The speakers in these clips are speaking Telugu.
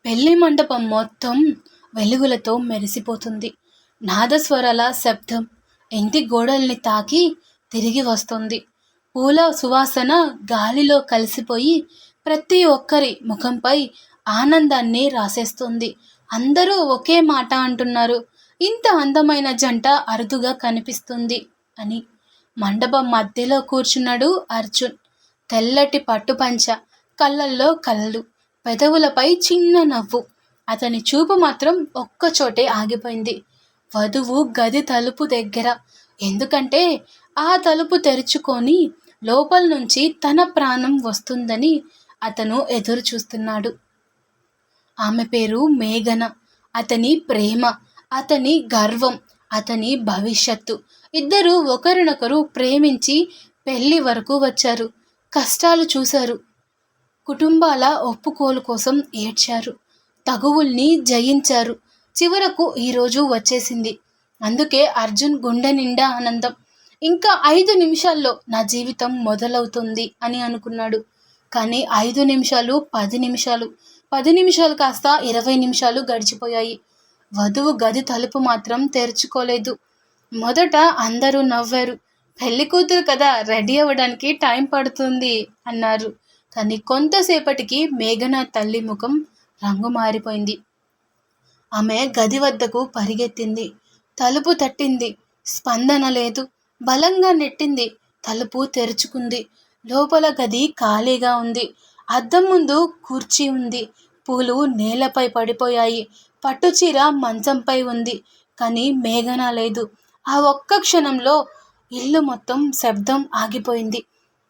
పెళ్లి మండపం మొత్తం వెలుగులతో మెరిసిపోతుంది. నాదస్వరాల శబ్దం ఇంటి గోడల్ని తాకి తిరిగి వస్తుంది. పూల సువాసన గాలిలో కలిసిపోయి ప్రతి ఒక్కరి ముఖంపై ఆనందాన్ని రాసేస్తుంది. అందరూ ఒకే మాట అంటున్నారు, ఇంత అందమైన జంట అరుదుగా కనిపిస్తుంది అని. మండపం మధ్యలో కూర్చున్నాడు అర్జున్. తెల్లటి పట్టుపంచ, కళ్ళల్లో కలలు, పెదవులపై చిన్న నవ్వు. అతని చూపు మాత్రం ఒక్కచోటే ఆగిపోయింది, వధువు గది తలుపు దగ్గర. ఎందుకంటే ఆ తలుపు తెరుచుకొని లోపల నుంచి తన ప్రాణం వస్తుందని అతను ఎదురు చూస్తున్నాడు. ఆమె పేరు మేఘన. అతని ప్రేమ, అతని గర్వం, అతని భవిష్యత్తు. ఇద్దరూ ఒకరినొకరు ప్రేమించి పెళ్లి వరకు వచ్చారు. కష్టాలు చూశారు, కుటుంబాల ఒప్పుకోలు కోసం ఏడ్చారు, తగువుల్ని జయించారు. చివరకు ఈరోజు వచ్చేసింది. అందుకే అర్జున్ గుండె నిండా ఆనందం. ఇంకా 5 నిమిషాల్లో నా జీవితం మొదలవుతుంది అని అనుకున్నాడు. కానీ 5 నిమిషాలు 10 నిమిషాలు, 10 నిమిషాలు కాస్త 20 నిమిషాలు గడిచిపోయాయి. వధువు గది తలుపు మాత్రం తెరుచుకోలేదు. మొదట అందరూ నవ్వారు. పెళ్లి కూతురు కదా, రెడీ అవ్వడానికి టైం పడుతుంది అన్నారు. కానీ కొంతసేపటికి మేఘన తల్లి ముఖం రంగు మారిపోయింది. ఆమె గది వద్దకు పరిగెత్తింది. తలుపు తట్టింది. స్పందన లేదు. బలంగా నెట్టింది. తలుపు తెరుచుకుంది. లోపల గది ఖాళీగా ఉంది. అద్దం ముందు కుర్చీ ఉంది. పూలు నేలపై పడిపోయాయి. పట్టుచీర మంచంపై ఉంది. కానీ మేఘన లేదు. ఆ ఒక్క క్షణంలో ఇల్లు మొత్తం శబ్దం ఆగిపోయింది.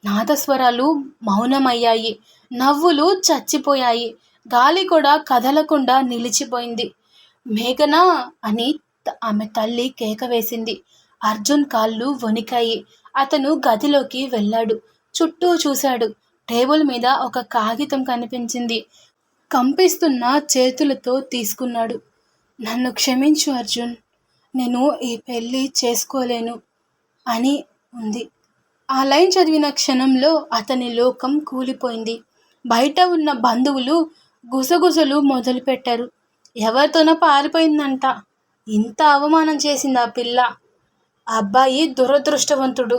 నాదస్వరాలు మౌనమయ్యాయి. నవ్వులు చచ్చిపోయాయి. గాలి కూడా కదలకుండా నిలిచిపోయింది. మేఘనా అని ఆమె తల్లి కేక వేసింది. అర్జున్ కాళ్ళు వణికాయి. అతను గదిలోకి వెళ్ళాడు. చుట్టూ చూశాడు. టేబుల్ మీద ఒక కాగితం కనిపించింది. కంపిస్తున్న చేతులతో తీసుకున్నాడు. నన్ను క్షమించు అర్జున్, నేను ఈ పెళ్ళి చేసుకోలేను అని ఉంది. ఆ లైన్ చదివిన క్షణంలో అతని లోకం కూలిపోయింది. బయట ఉన్న బంధువులు గుసగుసలు మొదలుపెట్టారు. ఎవరితోనో పారిపోయిందంట. ఇంత అవమానం చేసింది ఆ పిల్ల. ఆ అబ్బాయి దురదృష్టవంతుడు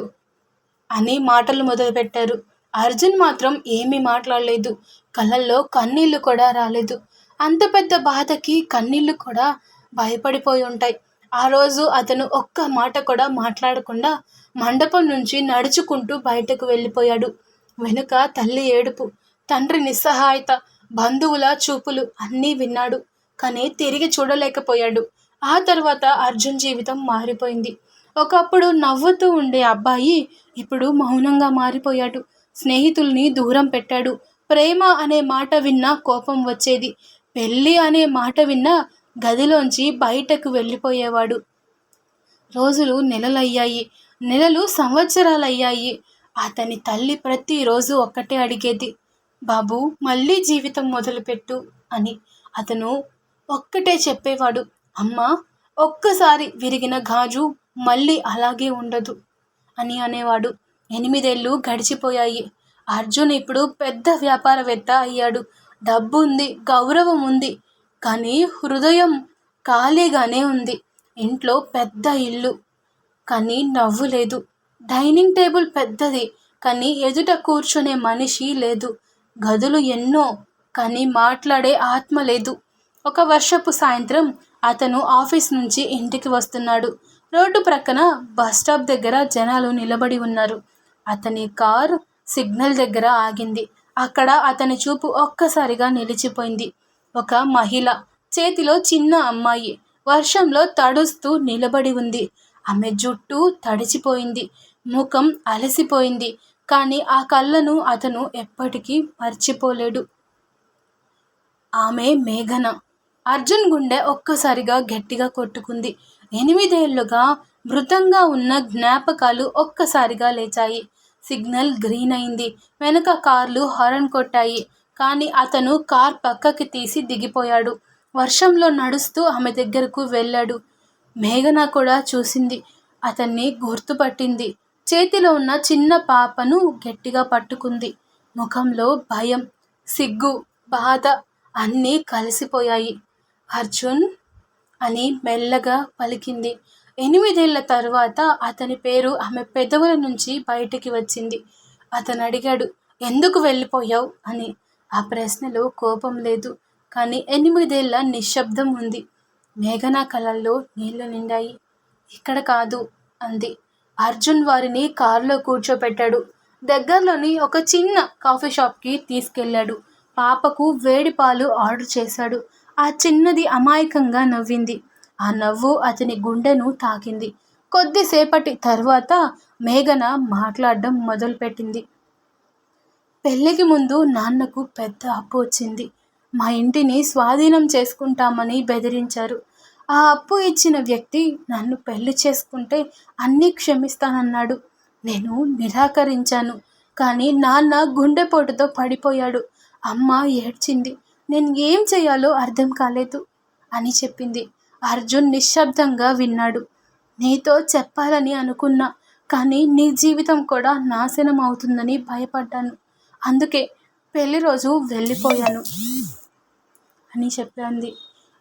అని మాటలు మొదలుపెట్టారు. అర్జున్ మాత్రం ఏమీ మాట్లాడలేదు. కళ్ళల్లో కన్నీళ్లు కూడా రాలేదు. అంత పెద్ద బాధకి కన్నీళ్లు కూడా భయపడిపోయి ఉంటాయి. ఆ రోజు అతను ఒక్క మాట కూడా మాట్లాడకుండా మండపం నుంచి నడుచుకుంటూ బయటకు వెళ్ళిపోయాడు. వెనుక తల్లి ఏడుపు, తండ్రి నిస్సహాయత, బంధువుల చూపులు అన్నీ విన్నాడు. కానీ తిరిగి చూడలేకపోయాడు. ఆ తర్వాత అర్జున్ జీవితం మారిపోయింది. ఒకప్పుడు నవ్వుతూ ఉండే అబ్బాయి ఇప్పుడు మౌనంగా మారిపోయాడు. స్నేహితుల్ని దూరం పెట్టాడు. ప్రేమ అనే మాట విన్నా కోపం వచ్చేది. పెళ్ళి అనే మాట విన్నా గదిలోంచి బయటకు వెళ్ళిపోయేవాడు. రోజులు నెలలయ్యాయి. నెలలు సంవత్సరాలయ్యాయి. అతని తల్లి ప్రతిరోజు ఒక్కటే అడిగేది, బాబు మళ్ళీ జీవితం మొదలుపెట్టు అని. అతను ఒక్కటే చెప్పేవాడు, అమ్మా ఒక్కసారి విరిగిన గాజు మళ్ళీ అలాగే ఉండదు అని అనేవాడు. 8 ఏళ్ళు గడిచిపోయాయి. అర్జున్ ఇప్పుడు పెద్ద వ్యాపారవేత్త అయ్యాడు. డబ్బు ఉంది, గౌరవం ఉంది. కానీ హృదయం ఖాళీగానే ఉంది. ఇంట్లో పెద్ద ఇల్లు, కానీ నవ్వు లేదు. డైనింగ్ టేబుల్ పెద్దది, కానీ ఎదుట కూర్చునే మనిషి లేదు. గదులు ఎన్నో, కానీ మాట్లాడే ఆత్మ లేదు. ఒక వర్షపు సాయంత్రం అతను ఆఫీస్ నుంచి ఇంటికి వస్తున్నాడు. రోడ్డు ప్రక్కన బస్ స్టాప్ దగ్గర జనాలు నిలబడి ఉన్నారు. అతని కార్ సిగ్నల్ దగ్గర ఆగింది. అక్కడ అతని చూపు ఒక్కసారిగా నిలిచిపోయింది. ఒక మహిళ, చేతిలో చిన్న అమ్మాయి, వర్షంలో తడుస్తూ నిలబడి ఉంది. ఆమె జుట్టు తడిచిపోయింది, ముఖం అలసిపోయింది. కానీ ఆ కళ్ళను అతను ఎప్పటికీ మర్చిపోలేడు. ఆమె మేఘన. అర్జున్ గుండె ఒక్కసారిగా గట్టిగా కొట్టుకుంది. 8 ఏళ్లుగా మృతంగా ఉన్న జ్ఞాపకాలు ఒక్కసారిగా లేచాయి. సిగ్నల్ గ్రీన్ అయింది. వెనక కార్లు హారన్ కొట్టాయి. కానీ అతను కార్ పక్కకి తీసి దిగిపోయాడు. వర్షంలో నడుస్తూ ఆమె దగ్గరకు వెళ్ళాడు. మేఘన కూడా చూసింది. అతన్ని గుర్తుపట్టింది. చేతిలో ఉన్న చిన్న పాపను గట్టిగా పట్టుకుంది. ముఖంలో భయం, సిగ్గు, బాధ. అన్నీ కలిసిపోయాయి. అర్జున్ అని మెల్లగా పలికింది. 8 ఏళ్ల తరువాత అతని పేరు ఆమె పెదవుల నుంచి బయటికి వచ్చింది. అతను అడిగాడు, ఎందుకు వెళ్ళిపోయావు అని. ఆ ప్రశ్నలో కోపం లేదు, కానీ 8 ఏళ్ల నిశ్శబ్దం ఉంది. మేఘన కళ్ళల్లో నీళ్లు నిండాయి. ఇక్కడ కాదు అంది. అర్జున్ వారిని కారులో కూర్చోపెట్టాడు. దగ్గరలోని ఒక చిన్న కాఫీ షాప్కి తీసుకెళ్ళాడు. పాపకు వేడి పాలు ఆర్డర్ చేశాడు. ఆ చిన్నది అమాయకంగా నవ్వింది. ఆ నవ్వు అతని గుండెను తాకింది. కొద్దిసేపటి తరువాత మేఘన మాట్లాడడం మొదలుపెట్టింది. పెళ్లికి ముందు నాన్నకు పెద్ద అప్పు వచ్చింది. మా ఇంటిని స్వాధీనం చేసుకుంటామని బెదిరించారు. ఆ అప్పు ఇచ్చిన వ్యక్తి నన్ను పెళ్లి చేసుకుంటే అన్నీ క్షమిస్తానన్నాడు. నేను నిరాకరించాను. కానీ నాన్న గుండెపోటుతో పడిపోయాడు. అమ్మ ఏడ్చింది. నేను ఏం చేయాలో అర్థం కాలేదు అని చెప్పింది. అర్జున్ నిశ్శబ్దంగా విన్నాడు. నీతో చెప్పాలని అనుకున్నా, కానీ నీ జీవితం కూడా నాశనం అవుతుందని భయపడ్డాను. అందుకే పెళ్లి రోజు వెళ్ళిపోయాను అని చెప్పింది.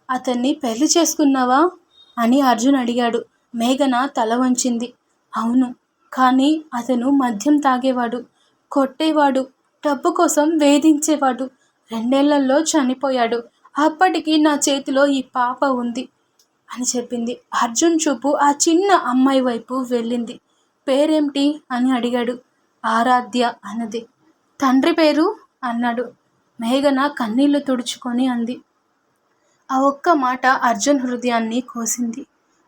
అతన్ని పెళ్లి చేసుకున్నావా అని అర్జున్ అడిగాడు. మేఘన తల వంచింది. అవును, కానీ అతను మద్యం తాగేవాడు, కొట్టేవాడు, డబ్బు కోసం వేధించేవాడు. 2 ఏళ్లలో చనిపోయాడు. అప్పటికి నా చేతిలో ఈ పాప ఉంది అని చెప్పింది. అర్జున్ చూపు ఆ చిన్న అమ్మాయి వైపు వెళ్ళింది. పేరేమిటి అని అడిగాడు. ఆరాధ్య అన్నది. తండ్రి పేరు అన్నాడు. మేఘన కన్నీళ్లు తుడుచుకొని అంది. ఆ ఒక్క మాట అర్జున్ హృదయాన్ని కోసింది.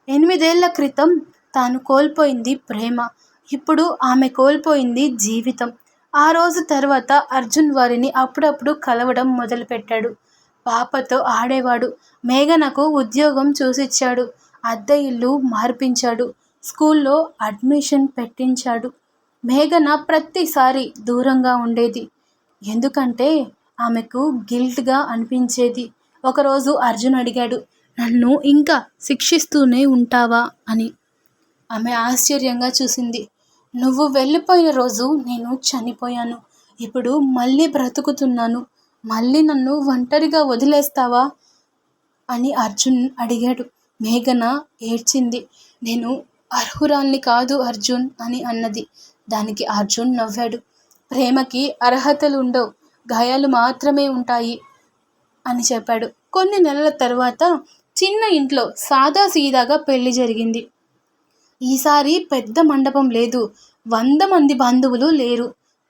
8 ఏళ్ల క్రితం తాను కోల్పోయింది ప్రేమ. ఇప్పుడు ఆమె కోల్పోయింది జీవితం. ఆ రోజు తర్వాత అర్జున్ వారిని అప్పుడప్పుడు కలవడం మొదలుపెట్టాడు. పాపతో ఆడేవాడు. మేఘనకు ఉద్యోగం చూసిచ్చాడు. అద్దె ఇల్లు మార్పించాడు. స్కూల్లో అడ్మిషన్ పెట్టించాడు. మేఘన ప్రతిసారి దూరంగా ఉండేది. ఎందుకంటే ఆమెకు గిల్ట్గా అనిపించేది. ఒకరోజు అర్జున్ అడిగాడు, నన్ను ఇంకా శిక్షిస్తూనే ఉంటావా అని. ఆమె ఆశ్చర్యంగా చూసింది. నువ్వు వెళ్ళిపోయిన రోజు నేను చనిపోయాను. ఇప్పుడు మళ్ళీ బ్రతుకుతున్నాను. మళ్ళీ నన్ను ఒంటరిగా వదిలేస్తావా అని అర్జున్ అడిగాడు. మేఘన ఏడ్చింది. నేను అర్హురాల్ని కాదు అర్జున్ అని అన్నది. దానికి అర్జున్ నవ్వాడు. ప్రేమకి అర్హతలుండవు, గాయాలు మాత్రమే ఉంటాయి అని చెప్పాడు. కొన్ని నెలల తర్వాత చిన్న ఇంట్లో సాదాసీదాగా పెళ్లి జరిగింది. ఈసారి పెద్ద మండపం లేదు. 100 మంది బంధువులు లేరు.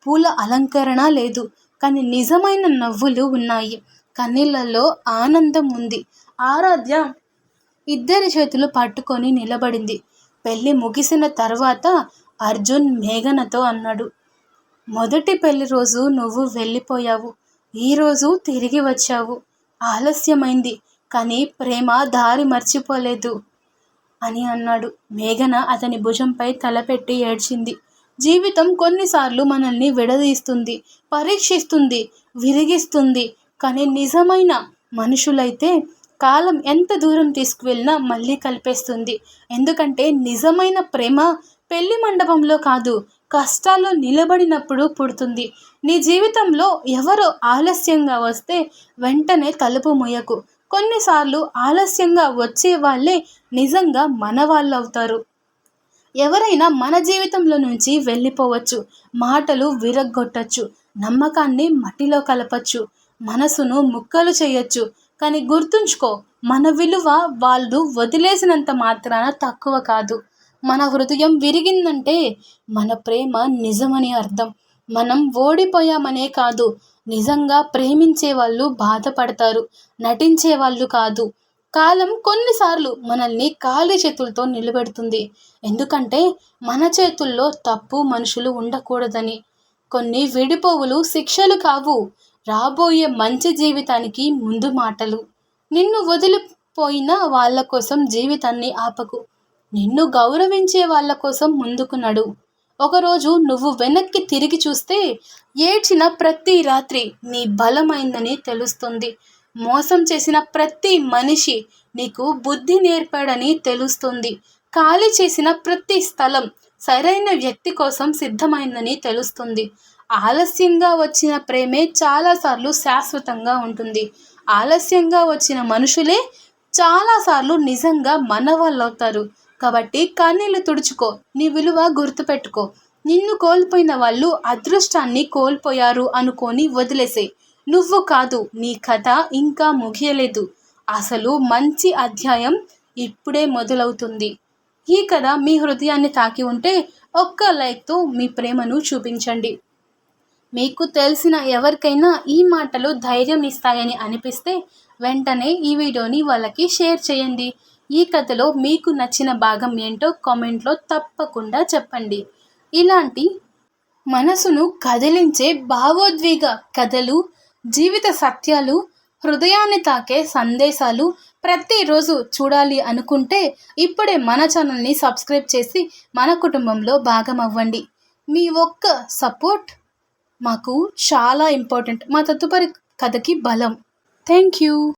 పూల అలంకరణ లేదు. కానీ నిజమైన నవ్వులు ఉన్నాయి. కన్నీళ్లలో ఆనందం ఉంది. ఆరాధ్య ఇద్దరి చేతులు పట్టుకొని నిలబడింది. పెళ్లి ముగిసిన తర్వాత అర్జున్ మేఘనతో అన్నాడు, మొదటి పెళ్లి రోజు నువ్వు వెళ్ళిపోయావు. ఈరోజు తిరిగి వచ్చావు. ఆలస్యమైంది, కానీ ప్రేమ దారి మర్చిపోలేదు అని అన్నాడు. మేఘన అతని భుజంపై తలపెట్టి ఏడ్చింది. జీవితం కొన్నిసార్లు మనల్ని విడదీస్తుంది, పరీక్షిస్తుంది, విరిగిస్తుంది. కానీ నిజమైన మనుషులైతే కాలం ఎంత దూరం తీసుకువెళ్ళినా మళ్ళీ కలిపేస్తుంది. ఎందుకంటే నిజమైన ప్రేమ పెళ్లి మండపంలో కాదు, కష్టాల్లో నిలబడినప్పుడు పుడుతుంది. నీ జీవితంలో ఎవరో ఆలస్యంగా వస్తే వెంటనే తలుపు మూయకు. కొన్నిసార్లు ఆలస్యంగా వచ్చే వాళ్ళే నిజంగా మన వాళ్ళవుతారు. ఎవరైనా మన జీవితంలో నుంచి వెళ్ళిపోవచ్చు. మాటలు విరగ్గొట్టచ్చు, నమ్మకాన్ని మట్టిలో కలపచ్చు, మనసును ముక్కలు చేయొచ్చు. కానీ గుర్తుంచుకో, మన విలువ వాళ్ళు వదిలేసినంత మాత్రాన తక్కువ కాదు. మన హృదయం విరిగిందంటే మన ప్రేమ నిజమని అర్థం. మనం ఓడిపోయామనే కాదు, నిజంగా ప్రేమించే వాళ్ళు బాధపడతారు, నటించే వాళ్ళు కాదు. కాలం కొన్నిసార్లు మనల్ని ఖాళీ చేతులతో నిలబెడుతుంది. ఎందుకంటే మన చేతుల్లో తప్పు మనుషులు ఉండకూడదని. కొన్ని విడిపోవులు శిక్షలు కావు, రాబోయే మంచి జీవితానికి ముందు మాటలు. నిన్ను వదిలిపోయిన వాళ్ళ కోసం జీవితాన్ని ఆపకు. నిన్ను గౌరవించే వాళ్ళ కోసం ముందుకు నడువు. ఒకరోజు నువ్వు వెనక్కి తిరిగి చూస్తే ఏడ్చిన ప్రతి రాత్రి నీ బలమైందని తెలుస్తుంది. మోసం చేసిన ప్రతి మనిషి నీకు బుద్ధి నేర్పాడని తెలుస్తుంది. ఖాళీ చేసిన ప్రతి స్థలం సరైన వ్యక్తి కోసం సిద్ధమైందని తెలుస్తుంది. ఆలస్యంగా వచ్చిన ప్రేమే చాలాసార్లు శాశ్వతంగా ఉంటుంది. ఆలస్యంగా వచ్చిన మనుషులే చాలాసార్లు నిజంగా మన వాళ్ళవుతారు. కాబట్టి కన్నీళ్లు తుడుచుకో, నీ విలువ గుర్తుపెట్టుకో. నిన్ను కోల్పోయిన వాళ్ళు అదృష్టాన్ని కోల్పోయారు అనుకొని వదిలేసేయ్. నువ్వు కాదు, నీ కథ ఇంకా ముగియలేదు. అసలు మంచి అధ్యాయం ఇప్పుడే మొదలవుతుంది. ఈ కథ మీ హృదయాన్ని తాకి ఉంటే ఒక్క లైక్తో మీ ప్రేమను చూపించండి. మీకు తెలిసిన ఎవరికైనా ఈ మాటలు ధైర్యం ఇస్తాయని అనిపిస్తే వెంటనే ఈ వీడియోని వాళ్ళకి షేర్ చేయండి. ఈ కథలో మీకు నచ్చిన భాగం ఏంటో కామెంట్లో తప్పకుండా చెప్పండి. ఇలాంటి మనసును కదిలించే భావోద్వేగ కథలు, జీవిత సత్యాలు, హృదయాన్ని తాకే సందేశాలు ప్రతిరోజు చూడాలి అనుకుంటే ఇప్పుడే మన ఛానల్ని సబ్స్క్రైబ్ చేసి మన కుటుంబంలో భాగం అవ్వండి. మీ ఒక్క సపోర్ట్ మాకు చాలా ఇంపార్టెంట్. మా తదుపరి కథకి బలం. Thank you.